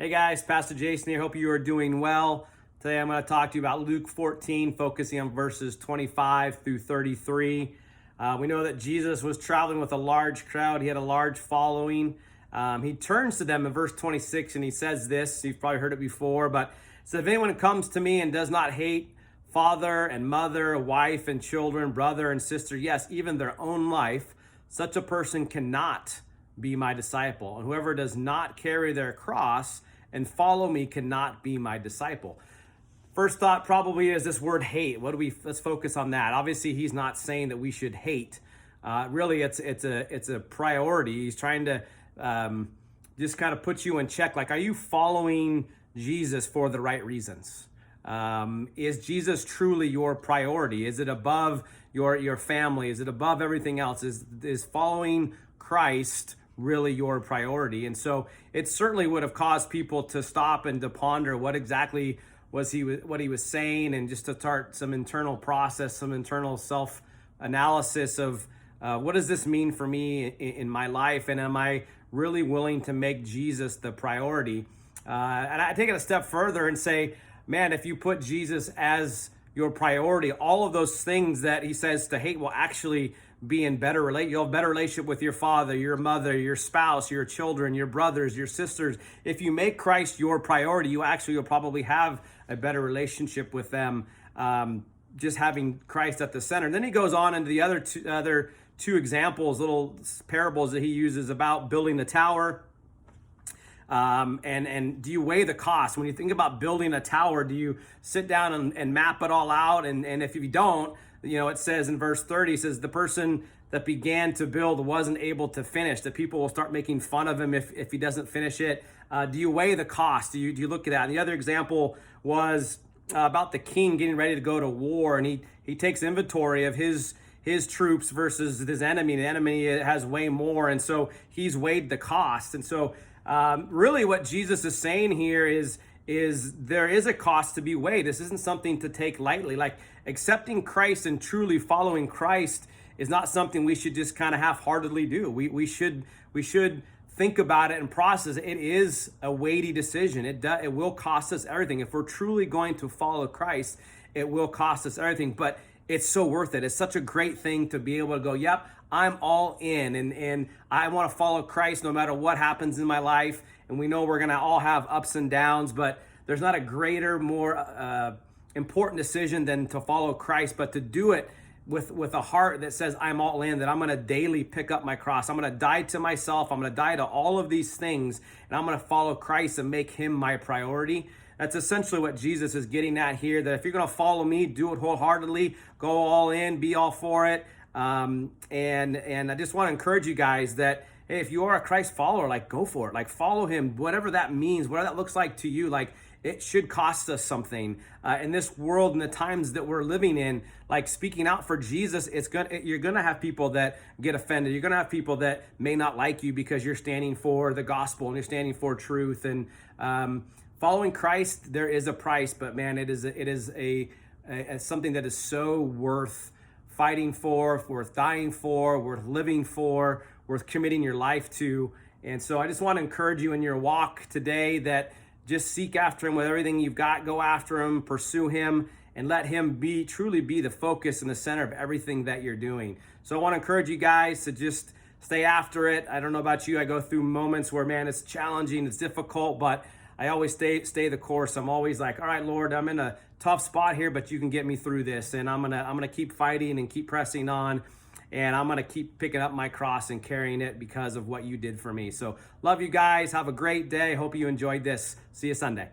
Hey guys, Pastor Jason here. Hope you are doing well. Today I'm going to talk to you about Luke 14, focusing on verses 25 through 33. We know that Jesus was traveling with a large crowd. He had a large following. He turns to them in verse 26 and he says this. You've probably heard it before, but it says, if anyone comes to me and does not hate father and mother, wife and children, brother and sister, yes, even their own life, such a person cannot be my disciple. And whoever does not carry their cross and follow me cannot be my disciple. First thought probably is this word hate. Let's focus on that. Obviously, he's not saying that we should hate. Really, it's a priority. He's trying to just kind of put you in check. Like, are you following Jesus for the right reasons? Is Jesus truly your priority? Is it above your family? Is it above everything else? Is following Christ really your priority? And so it certainly would have caused people to stop and to ponder what exactly what he was saying, and just to start some internal process, some internal self-analysis of what does this mean for me in my life, and am I really willing to make Jesus the priority? And I take it a step further and say, man, if you put Jesus as your priority, all of those things that he says to hate will actually be in better relate. You'll have better relationship with your father, your mother, your spouse, your children, your brothers, your sisters. If you make Christ your priority, you'll probably have a better relationship with them, just having Christ at the center. And then he goes on into the other two examples, little parables that he uses about building the tower. And do you weigh the cost? When you think about building a tower, do you sit down and map it all out? And if you don't, it says in verse 30, it says the person that began to build wasn't able to finish. The people will start making fun of him if he doesn't finish it. Do you weigh the cost? Do you look at that? And the other example was about the king getting ready to go to war, and he takes inventory of his troops versus his enemy. The enemy has way more, and so he's weighed the cost. And so really what Jesus is saying here is there is a cost to be weighed. This isn't something to take lightly. Like, accepting Christ and truly following Christ is not something we should just kind of half-heartedly do. We should think about it and process it. It is a weighty decision. It will cost us everything. If we're truly going to follow Christ, it will cost us everything, but it's so worth it. It's such a great thing to be able to go, yep, I'm all in, and I want to follow Christ no matter what happens in my life. And we know we're going to all have ups and downs, but there's not a greater, more important decision than to follow Christ, but to do it with a heart that says, I'm all in, that I'm going to daily pick up my cross. I'm going to die to myself. I'm going to die to all of these things, and I'm going to follow Christ and make him my priority. That's essentially what Jesus is getting at here, that if you're going to follow me, do it wholeheartedly, go all in, be all for it. And I just want to encourage you guys that, hey, if you are a Christ follower, like, go for it. Like, follow him, whatever that means, whatever that looks like to you. Like, it should cost us something in this world and the times that we're living in. Like, speaking out for Jesus, you're gonna have people that get offended. You're gonna have people that may not like you because you're standing for the gospel and you're standing for truth. And following Christ, there is a price, but man, it is a something that is so worth fighting for, worth dying for, worth living for, worth committing your life to. And so I just want to encourage you in your walk today that just seek after him with everything you've got. Go after him, pursue him, and let him truly be the focus and the center of everything that you're doing. So I want to encourage you guys to just stay after it. I don't know about you. I go through moments where, man, it's challenging, it's difficult, but I always stay the course. I'm always like, all right, Lord, I'm in a tough spot here, but you can get me through this. And I'm gonna keep fighting and keep pressing on. And I'm gonna keep picking up my cross and carrying it because of what you did for me. So love you guys. Have a great day. Hope you enjoyed this. See you Sunday.